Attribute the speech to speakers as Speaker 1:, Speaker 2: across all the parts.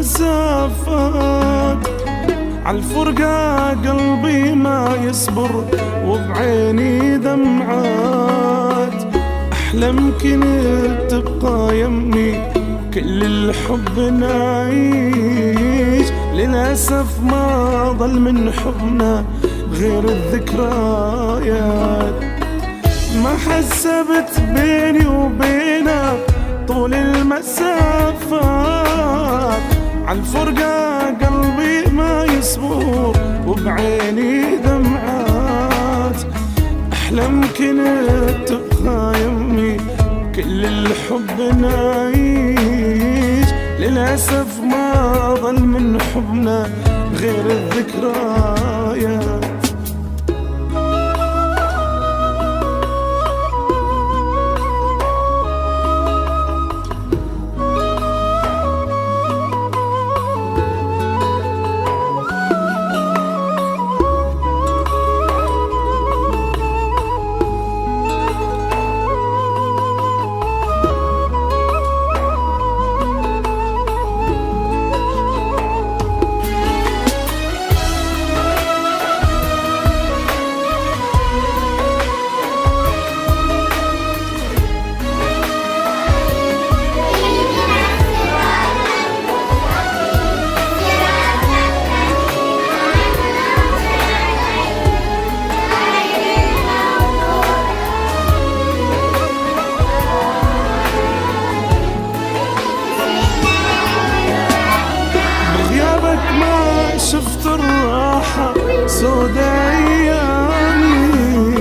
Speaker 1: المسافات، عالفرقة قلبي ما يصبر وبعيني دمعات. أحلم كنت تبقى يمي كل الحب نعيش، للأسف ما ضل من حبنا غير الذكريات. ما حسبت بيني وبينك طول المسافات، عالفرقة قلبي ما يصبر وبعيني دمعات. أحلم كنت تبقى يمي كل الحب نعيش، للأسف ما ضل من حبنا غير الذكريات. شفت الراحة سودا أيامي،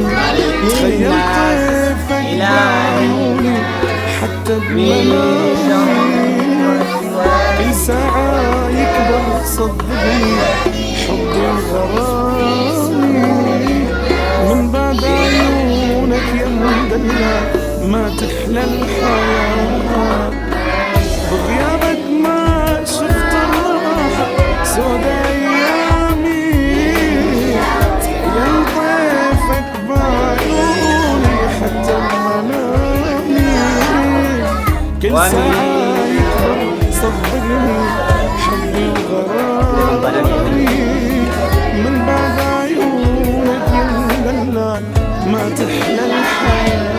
Speaker 1: تخيل طيفك بعيوني حتى بمنامي. كل ساعة يكبر صدقني حبي وغرامي، من بعد عيونك يا مدلع ما تحلى الحياة. بغيابك ما شفت الراحة سودا كل ساعة يكبر صدقني حبي وغرامي، من بعد عيونك يا مدلع ما تحلى الحياة.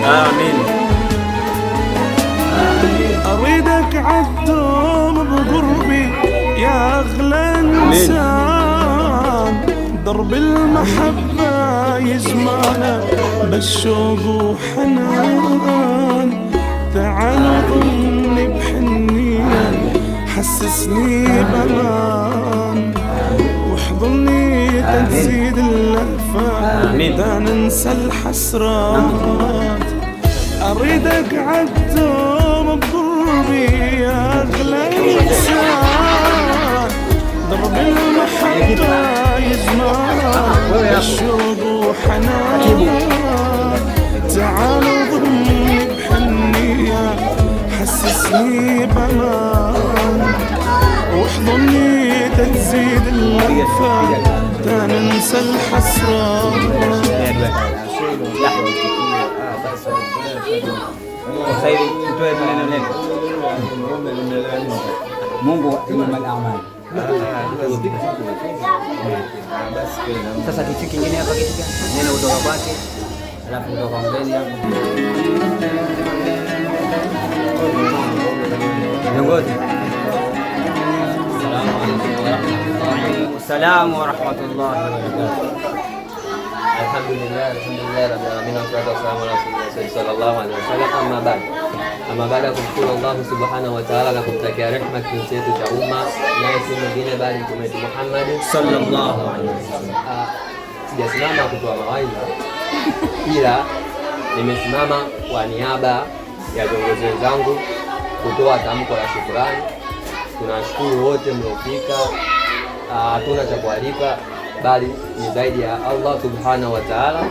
Speaker 2: آمين.
Speaker 1: أريدك عالدوم بقربي يا أغلى إنسان، درب المحبة يجمعنا بالشوق وحنان. تعال ضمني بحنية حسسني بأمان، واحضني تزيد اللهفة لا ننسى الحسرات. أريدك عالدوم بقربي يا أغلى إنسان، درب المحبة يجمعنا بالشوق وحنان. تعال ضمني بحنية حسسني بأمان، واحضني تزيد اللهفة لا ننسى الحسرات.
Speaker 3: Mungu innamal a'mal. Sasa kitu kingine hapa, kitu gani? Neno kutoka kwake, alafu kutoka mbele hapo. Viongozi. Assalamu alaykum wa rahmatullahi wa barakatuh. Alhamdulillah rabbil alamin wa salatu wassalamu ala rasulillah sallallahu alaihi wasallam. Amma baada ya kumshukuru Allah subhanahu wa ta'ala na kumtakia rehema kipenzi chetu cha umma, naye si mwingine bali Mtume Muhammad sallallahu alaihi wasallam. Sijasimama kutoa mawaidha, ila nimesimama kwa niaba ya viongozi wenzangu kutoa tamko la shukrani. Tunashukuru wote mliofika, hatuna cha kualipa bali ni zaidi ya Allah subhanahu wa ta'ala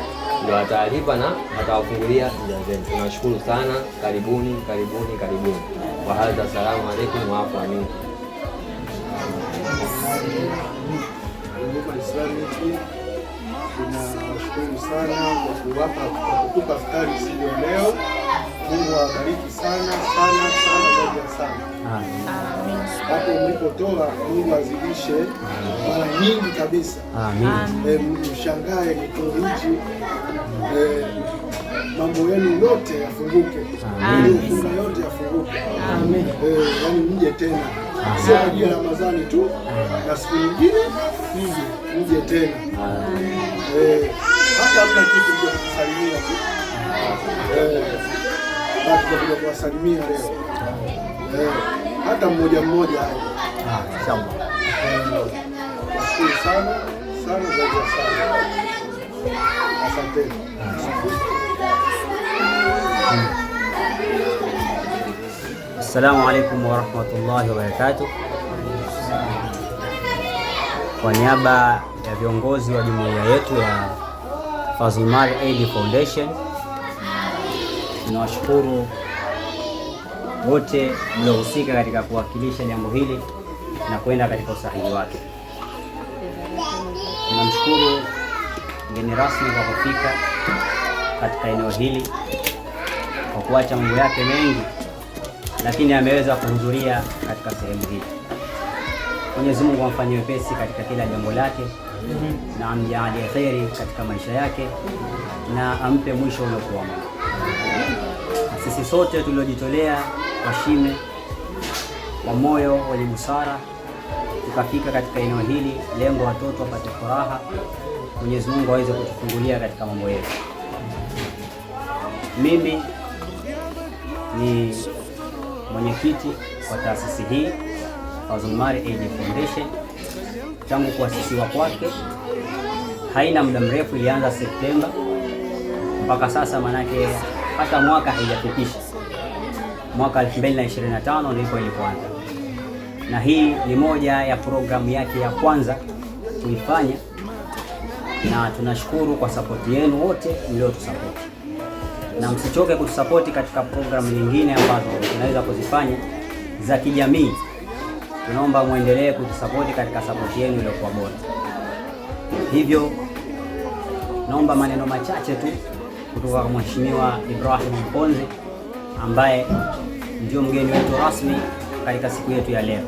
Speaker 3: ndio atalipa na atawafungulia njia zenu. Tunashukuru sana, karibuni. Wa hadha, assalamu alaykum wa afwa minkum.
Speaker 2: Tunashukuru sana kwa kutupa iftari siku ya leo. Mungu awabariki sana. Amin. Hapo mlipotoa Mungu azidishe mara nyingi kabisa. Amin. Mshangae kituo hichi, mambo yenu yote yafunguke. Funga yote yafunguke. Amin. Yani mje tena, sio ajili ya Ramadhani tu, na siku nyingine mje tena. Hata hamna kitu cha kusalimia tu. Basi kuwasalimia leo. Hata mmoja hapo.
Speaker 3: Inshallah.
Speaker 2: Asante sana zaidi sana. Asante.
Speaker 4: Assalamu alaikum wa rahmatullahi wa barakatuh. Kwa niaba ya viongozi wa jumuiya yetu ya Fazl Mari Aid Foundation, tunawashukuru wote mliohusika katika kuwakilisha jambo hili na kwenda katika usahihi wake. Tunamshukuru mgeni rasmi kwa kufika katika eneo hili, kwa kuacha mambo yake mengi, lakini ameweza kuhudhuria katika sehemu hii. Mwenyezi Mungu amfanyie wepesi katika kila jambo lake na amjalie kheri katika maisha yake na ampe mwisho uliokuwa mwema. Sisi sote tuliojitolea kwa shime, kwa moyo wenye busara, tukafika katika eneo hili, lengo watoto wapate furaha, Mwenyezi Mungu aweze kutufungulia katika mambo yetu. Mimi ni mwenyekiti wa taasisi hii Fazl Mari Aid Foundation. Tangu kuasisiwa kwake haina muda mrefu, ilianza Septemba mpaka sasa, manake hata mwaka haijafikisha. Mwaka 2025 ndipo ilipoanza, na hii ni moja ya programu yake ya kwanza kuifanya, na tunashukuru kwa sapoti yenu wote mliotusapoti, na msichoke kutusapoti katika programu nyingine ambazo tunaweza kuzifanya za kijamii. Tunaomba muendelee kutusapoti katika sapoti yenu iliyokuwa bora. Hivyo naomba maneno machache tu kutoka kwa Mheshimiwa Ibrahim Mponzi ambaye ndio mgeni wetu rasmi katika siku yetu ya leo.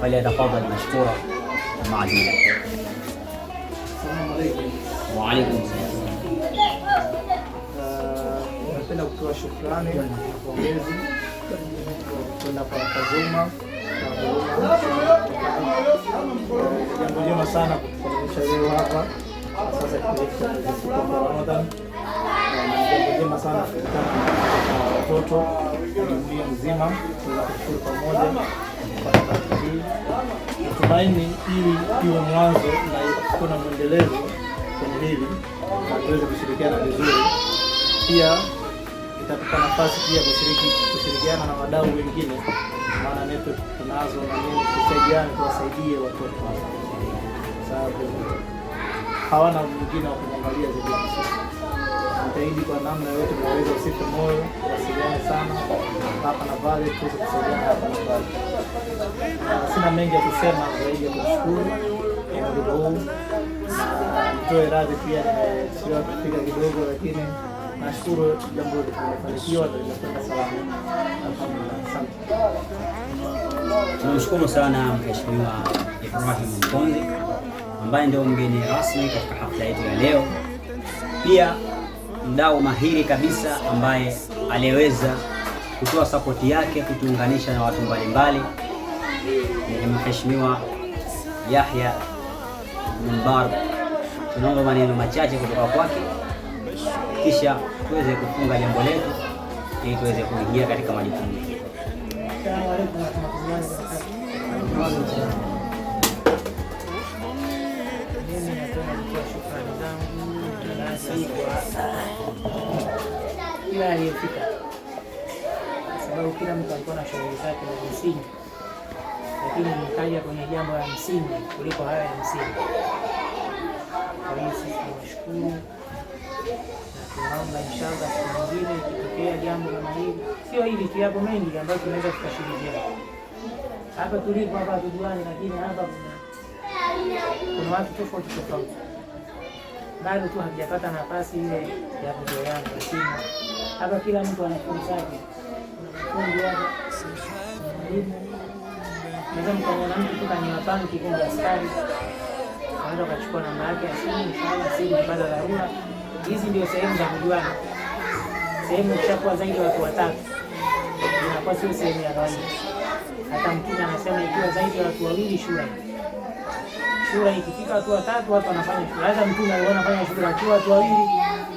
Speaker 4: Falyatafadhali mashkura maadila.
Speaker 2: Assalamu alaykum.
Speaker 4: Wa alaykum salaam.
Speaker 2: Napenda kutoa shukrani na pongezi kwenda kwa Fazuma. Jambo jema sana kutukaribisha leo hapa. Sasa kwa Ramadhan, jambo jema sana kukutana na watoto dunia nzima, tunashukuru pamoja kwa kazi hii. Natumaini ili iwe mwanzo na kuna mwendelezo kwenye hili na tuweze kushirikiana vizuri. Pia itatupa nafasi pia kushirikiana na wadau wengine, maana network tunazo na nini, tusaidiane, tuwasaidie watoto hapa, sababu hawana mwingine wa kumwangalia zaidi ya sisi. Nitaahidi kwa namna yote tunaweza usife moyo, tuwasiliane sana hapa na pale, tuweze kusaidiana hapa na pale. Sina mengi ya kusema zaidi ya kushukuru kwa muda huu, na nitoe radhi pia sio kufika kidogo, lakini nashukuru jambo limefanikiwa na limekwenda salama. Alhamdulillah. Asante.
Speaker 4: Tunamshukuru sana Mheshimiwa Ibrahim Mponzi ambaye ndio mgeni rasmi katika hafla yetu ya leo. Pia mdau mahiri kabisa ambaye aliweza kutoa sapoti yake kutuunganisha na watu mbalimbali ni Mheshimiwa Yahya Mubarak tunaomba maneno machache kutoka kwake, kisha tuweze kufunga jambo letu ili tuweze kuingia katika majukumu.
Speaker 2: Assalamu alaykum wa rahmatullahi wa barakatuh. Mimi napenda kutoa shukrani zangu kwa kila aliyefika, kwa sababu kila mtu alikuwa na shughuli zake za msingi, lakini nikaja kwenye jambo la msingi kuliko haya ya msingi. Kwa hiyo sisi tunashukuru na tunaomba inshallah siku nyingine ikitokea jambo kama hili, sio hili tu, yapo mengi ambayo tunaweza tukashirikiana. Hapa tulipo hapa tujuane, lakini hapa kuna watu tofauti tofauti, bado tu hajapata nafasi ile ya kuzoeana, lakini hapa kila mtu ana fursa yake. Kundi hapa naweza mkaona mtu tu kani wapangi kikundi askari, anaweza ukachukua namba yake ya simu, inshallah simu baada ya dharura. Hizi ndio sehemu za kujuana. Sehemu ikishakuwa zaidi watu watatu inakuwa sio sehemu ya kawaida. Hata Mtume anasema ikiwa zaidi ya watu wawili shura ikifika watu watatu watu wanafanya shura. Hata Mtume aliona fanya shura akiwa watu wawili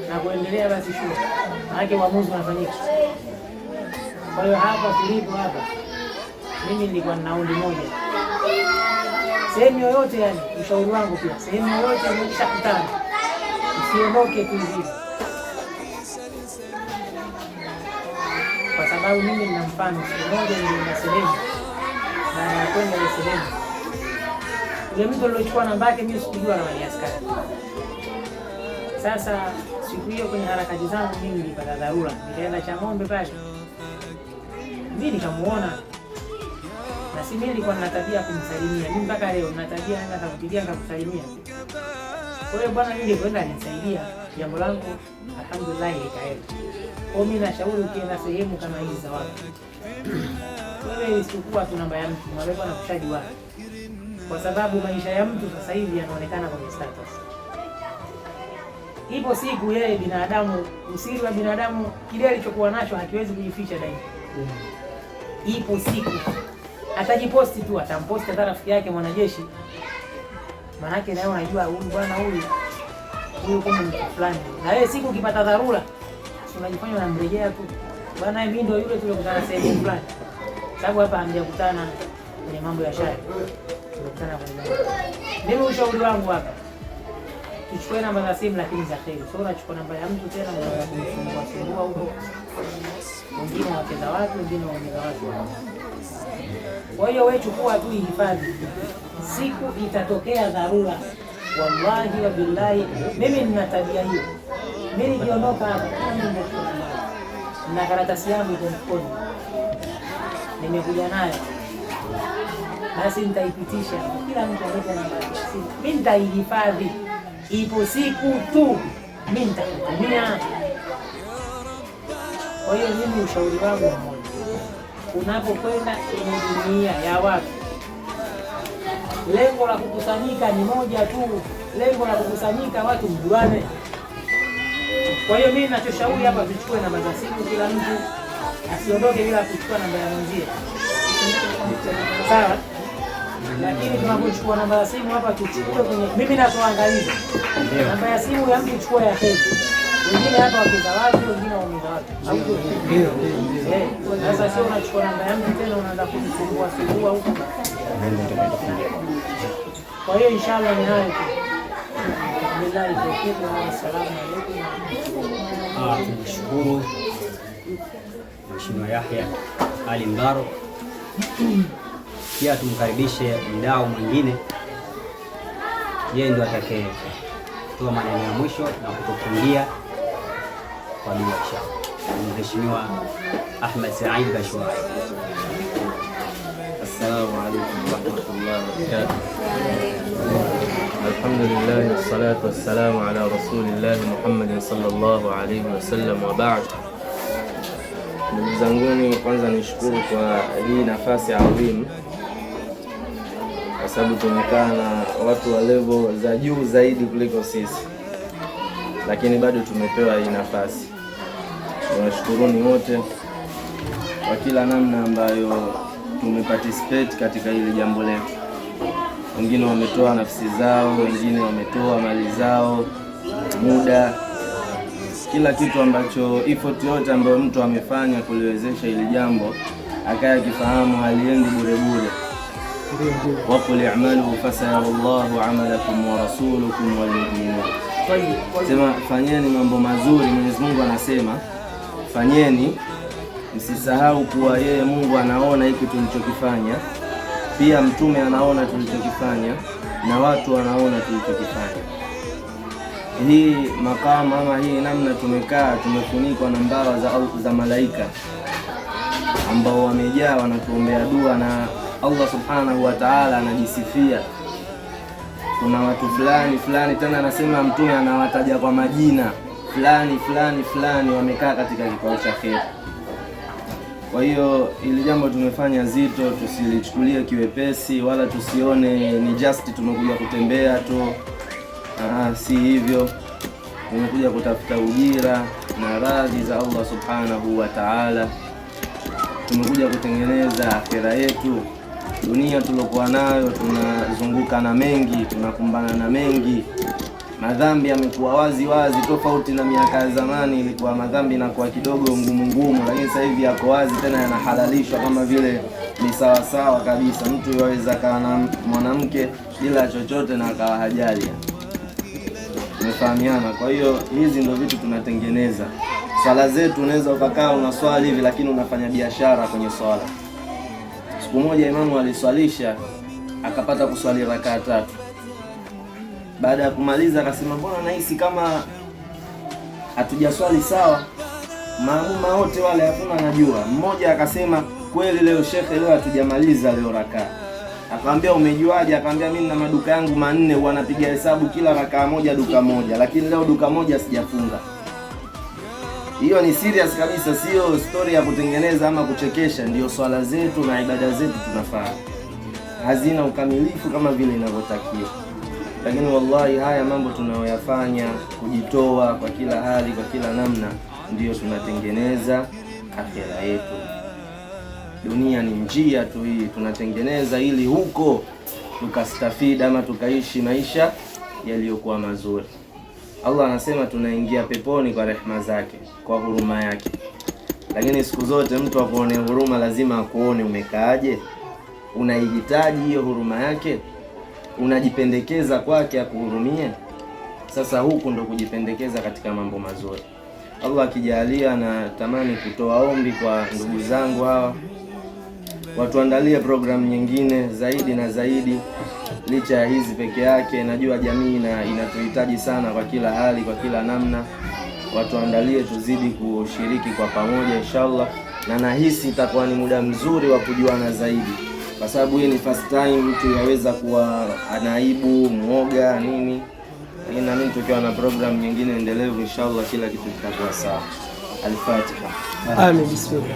Speaker 2: na kuendelea, basi shura maana uamuzi unafanyika. Kwa hiyo hapa tulipo hapa, mimi nilikuwa na nauli moja. Sehemu yoyote, yani ushauri wangu pia, sehemu yoyote mshakutana, usiondoke tu hivi, kwa sababu mimi nina mfano. Siku moja nilienda sehemu na kwenda ile sehemu, ile mtu aliyochukua namba yake mimi sikujua kama ni askari. Sasa siku hiyo kwenye harakati zangu mimi nilipata dharura, nikaenda Chang'ombe pale, mimi nikamuona, na si mimi nilikuwa nina tabia kumsalimia. Mimi mpaka leo nina tabia nenda kupigia ngakusalimia. Kwa hiyo bwana, mimi nilikwenda nisaidia jambo langu, alhamdulillah likaenda. Kwa mimi nashauri ukienda sehemu kama hizi za watu, wewe usichukua tu namba ya mtu, mwambie bwana kushaji wake, kwa sababu maisha ya mtu sasa hivi yanaonekana kwenye status. Ipo siku yeye binadamu, usiri wa binadamu, kile alichokuwa nacho hakiwezi kujificha daima. Ipo siku atajiposti tu, atamposti hata rafiki yake mwanajeshi, manake naye unajua huyu bwana huyu kama mtu fulani. Na wewe siku ukipata dharura unajifanya unamrejea tu, bwana mimi ndio yule tulikutana sehemu fulani, sababu hapa hamjakutana kwenye mambo ya shari, tulikutana kwenye. Mimi ushauri wangu hapa, tuchukue namba za simu lakini za kheri. Sio unachukua namba ya mtu tena unaanza kumsumbua huko, wengine wacheza watu, wengine waongeza watu. Kwa hiyo wewe chukua tu, hifadhi, siku itatokea dharura. Wallahi wa billahi, mimi nina tabia hiyo. Mimi nikiondoka hapa na karatasi yangu iko mkono, nimekuja nayo, basi nitaipitisha kila mtu alete namba ya simu, mimi nitaihifadhi. Ipo siku tu mimi nitakutumia. Kwa hiyo mimi ushauri wangu mmoja, unapokwenda kwenye dunia ya watu, lengo la kukusanyika ni moja tu, lengo la kukusanyika watu mjuane. Kwa hiyo mimi ninachoshauri hapa, tuchukue namba za simu, kila mtu asiondoke bila kuchukua namba ya mwenzie, sawa? Lakini tunapochukua namba ya simu hapa, tuchukue kwenye, mimi natoangaliza namba ya simu ya mtu, chukua ya kesho. Wengine hapa wakiza watu, wengine waongeza watu. Ndio. Sasa sio unachukua namba ya mtu tena unaanza kusumbua huko. Kwa hiyo inshallah ni hayo tu. Billahi tawfiq wa assalamu alaykum.
Speaker 4: Tunashukuru Mheshimiwa Yahya Ali Mdaro. Pia tumkaribishe mdau mwingine, yeye ndio atakaye kutoa maneno ya mwisho na kutufungia kwa dua inshallah. Mheshimiwa Ahmed Said Bashwai.
Speaker 5: Assalamu alaykum wa rahmatullahi wa barakatuh. Alhamdulillah wassalatu wassalamu ala rasulillah Muhammad sallallahu alayhi wasallam wa ba'd. Ndugu zanguni, kwanza nishukuru kwa hii nafasi adhimu, kwa sababu tumekaa na watu wa level za juu zaidi kuliko sisi, lakini bado tumepewa hii nafasi. Tunashukuruni wote kwa kila namna ambayo tumeparticipate katika hili jambo letu. wengine wametoa nafsi zao, wengine wametoa mali zao, muda, kila kitu ambacho effort yote ambayo mtu amefanya kuliwezesha hili jambo akaya kifahamu haliendi bure bure. Waqul i'malu fasayarallahu amalakum wa rasulukum wal mu'minun. Sema fanyeni mambo mazuri. Mwenyezi Mungu anasema fanyeni, msisahau kuwa yeye Mungu anaona hiki tulichokifanya, pia mtume anaona tulichokifanya, na watu wanaona tulichokifanya. Hii makamu ama hii namna tumekaa, tumefunikwa na mbawa za malaika ambao wamejaa wanatuombea dua, na Allah subhanahu wa ta'ala anajisifia kuna watu fulani fulani, tena anasema mtume anawataja kwa majina fulani fulani fulani, wamekaa katika kikao cha kheri. Kwa hiyo ili jambo tumefanya zito, tusilichukulie kiwepesi, wala tusione ni just tumekuja kutembea tu. Si hivyo, tumekuja kutafuta ujira na radhi za Allah subhanahu wa ta'ala. Tumekuja kutengeneza akhera yetu. Dunia tulokuwa nayo, tunazunguka na mengi, tunakumbana na mengi. Madhambi yamekuwa wazi wazi, tofauti na miaka ya zamani ilikuwa madhambi inakuwa kidogo ngumu ngumu, lakini sasa hivi yako wazi, tena yanahalalishwa kama vile ni sawa sawa kabisa. Mtu yaweza kaa na mwanamke bila chochote na akawa hajali. Tumefahamiana. Kwa hiyo hizi ndio vitu tunatengeneza. Swala zetu unaweza ukakaa unaswali hivi, lakini unafanya biashara kwenye swala. Siku moja imamu aliswalisha akapata kuswali rakaa 3. Baada ya kumaliza akasema, mbona nahisi kama hatujaswali sawa? Maamuma wote wale hakuna anajua. Mmoja akasema, kweli leo shekhe, leo hatujamaliza leo rakaa. Akamwambia, umejuaje? Akamwambia, mimi na maduka yangu 4 huwa napiga hesabu kila rakaa moja duka moja, lakini leo duka moja sijafunga. Hiyo ni serious kabisa, sio story ya kutengeneza ama kuchekesha. Ndio swala zetu na ibada zetu tunafanya, hazina ukamilifu kama vile inavyotakiwa, lakini wallahi haya mambo tunayoyafanya, kujitoa kwa kila hali, kwa kila namna, ndio tunatengeneza akhera yetu. Dunia ni njia tu hii tunatengeneza ili huko tukastafidi ama tukaishi maisha yaliyokuwa mazuri. Allah anasema tunaingia peponi kwa rehema zake, kwa huruma yake. Lakini siku zote mtu akuone huruma lazima akuone umekaaje. Unaihitaji hiyo huruma yake, unajipendekeza kwake akuhurumie. Sasa huku ndo kujipendekeza katika mambo mazuri. Allah akijalia, na tamani kutoa ombi kwa ndugu zangu hawa, watuandalie programu nyingine zaidi na zaidi. Licha ya hizi peke yake, najua jamii inatuhitaji sana kwa kila hali, kwa kila namna. Watuandalie tuzidi kushiriki kwa pamoja inshallah, na nahisi itakuwa ni muda mzuri wa kujuana zaidi, kwa sababu hii ni first time mtu yaweza kuwa anaibu, muoga nini. Lakini na mimi tukiwa na program nyingine endelevu inshallah kila kitu kitakuwa sawa. Al-Fatiha.
Speaker 1: Amin. Bismillah.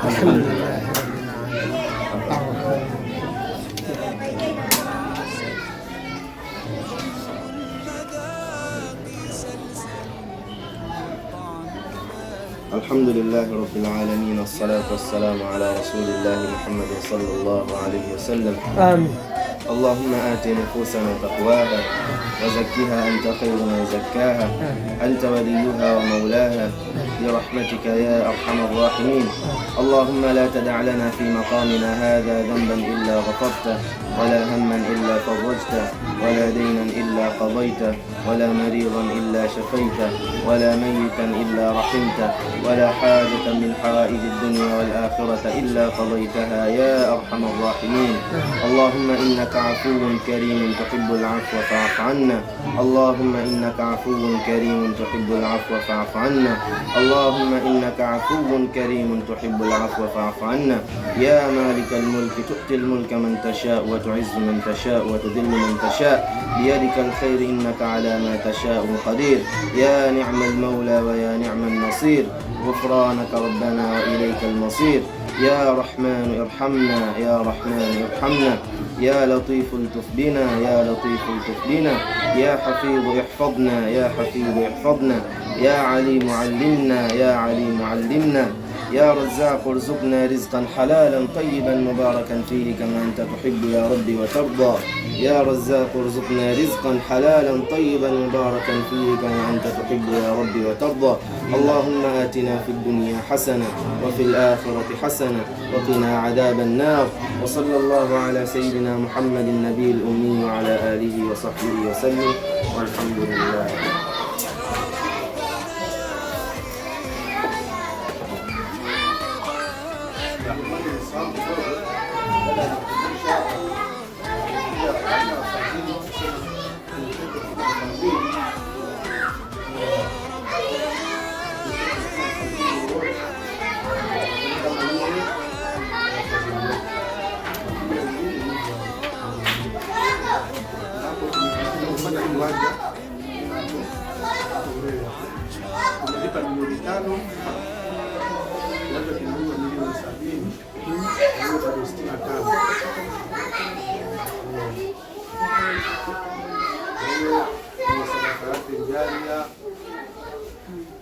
Speaker 1: Alhamdulillah.
Speaker 5: الحمد لله رب العالمين، والصلاة والسلام على رسول الله محمد صلى الله عليه وسلم.
Speaker 1: آمين.
Speaker 5: اللهم آت نفوسنا تقواها وزكها أنت خير من زكاها، أنت وليها ومولاها برحمتك يا أرحم الراحمين. اللهم لا تدع لنا في مقامنا هذا ذنبا إلا غفرته، ولا هما إلا فرجته، ولا دينا إلا قضيته، ولا مريضا إلا شفيته، ولا ميتا إلا رحمته، ولا حاجة من حوائج الدنيا والآخرة إلا قضيتها يا أرحم الراحمين. اللهم إنك عفو كريم تحب العفو فاعف عنا. اللهم إنك عفو كريم تحب العفو فاعف عنا. اللهم إنك عفو كريم تحب العفو فاعف عنا. يا مالك الملك تؤتي الملك من تشاء وتعز من تشاء وتذل من تشاء، بيدك الخير إنك على ما تشاء قدير. يا نعم المولى ويا نعم النصير، غفرانك ربنا وإليك المصير. يا رحمن ارحمنا، يا رحمن ارحمنا، يا لطيف الطف بنا، يا لطيف الطف بنا، يا حفيظ احفظنا، يا حفيظ احفظنا، يا عليم علمنا، يا عليم علمنا، يا رزاق ارزقنا رزقا حلالا طيبا مباركا فيه كما أنت تحب يا ربي وترضى. يا رزاق ارزقنا رزقا حلالا طيبا مباركا فيه كما أنت تحب يا ربي وترضى. اللهم آتنا في الدنيا حسنة وفي الآخرة حسنة وقنا عذاب النار. وصلى الله على سيدنا محمد النبي الأمي وعلى آله وصحبه وسلم والحمد لله.
Speaker 6: Tumelipa milioni 5, labda kinunua milioni 70, bado 65. Hiyo ni sadaka yake jaria.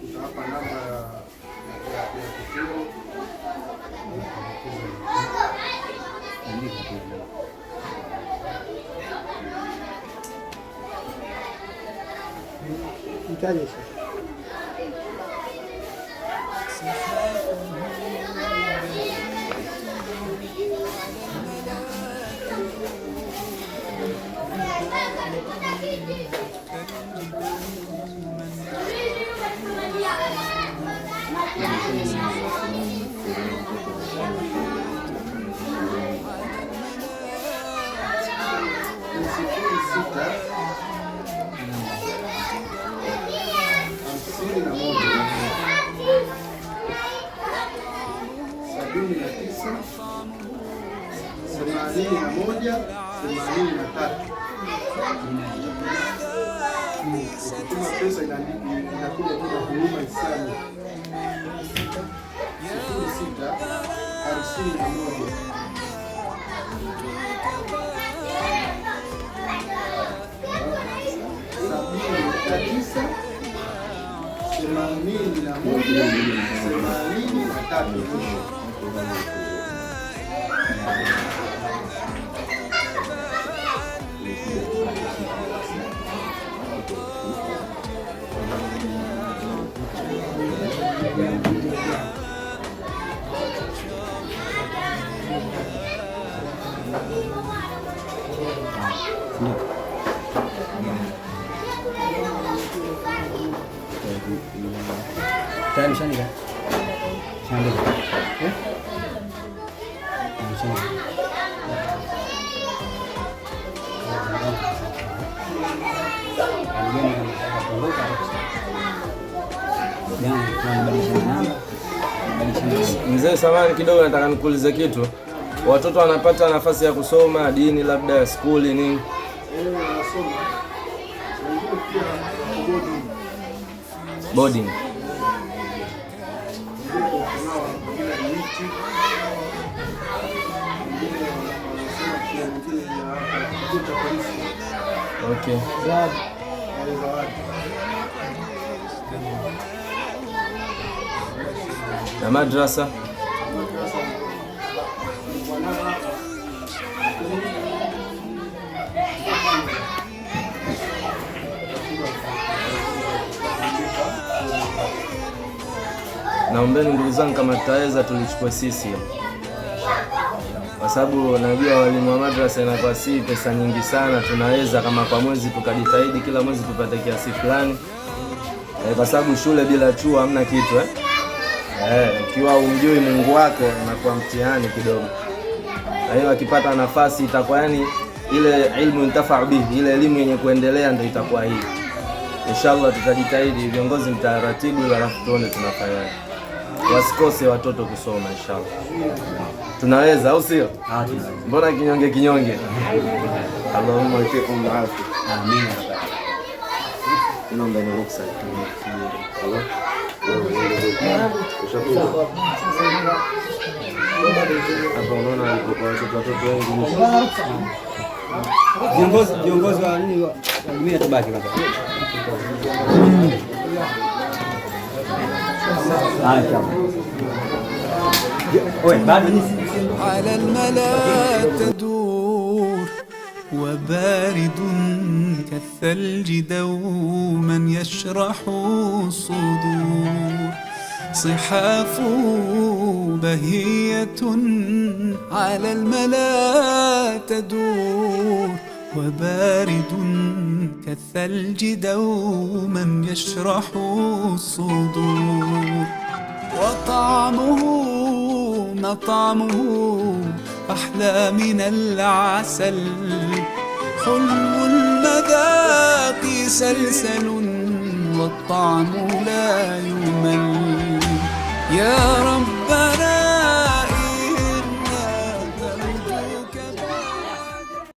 Speaker 6: Tutawapa namba ya kituo. Itaje ukituma pesa inakuja kuna huduma hisani 06568183.
Speaker 4: Tayari mshaandika? Mshaandika?
Speaker 5: Mzee, samahani kidogo, nataka nikuulize kitu. Watoto wanapata nafasi ya kusoma dini labda ya skuli nini? Boarding. Okay. Na madrasa? Naombeni ndugu zangu, kama tutaweza tulichukue sisi, kwa sababu najua walimu wa madrasa inakuwa si pesa nyingi sana. Tunaweza kama kwa mwezi tukajitahidi kila mwezi tupate kiasi fulani, kwa sababu shule bila chuo hamna kitu ikiwa umjui Mungu wako inakuwa mtihani kidogo. Na hiyo akipata nafasi itakuwa yani ile ilmu intafa'u bihi, ile elimu yenye kuendelea ndio itakuwa hii. Inshallah tutajitahidi, viongozi mtaratibu, alafu tuone tunafanya. Wasikose watoto kusoma inshallah. Tunaweza au sio? Mbona kinyonge kinyonge? Allahumma ifikum afi.
Speaker 4: Amin.
Speaker 5: Naomba ni ruksa. Allah. Hapo unaona watoto wengi.
Speaker 4: Viongozi wa nini wa jumuiya tubaki hapa. Haya.
Speaker 7: على الملا تدور وبارد كالثلج دوما يشرح الصدور صحاف بهية على الملا تدور وبارد كالثلج دوما يشرح الصدور وطعمه مطعمه أحلى من العسل حلو المذاق سلسل والطعم لا يمل يا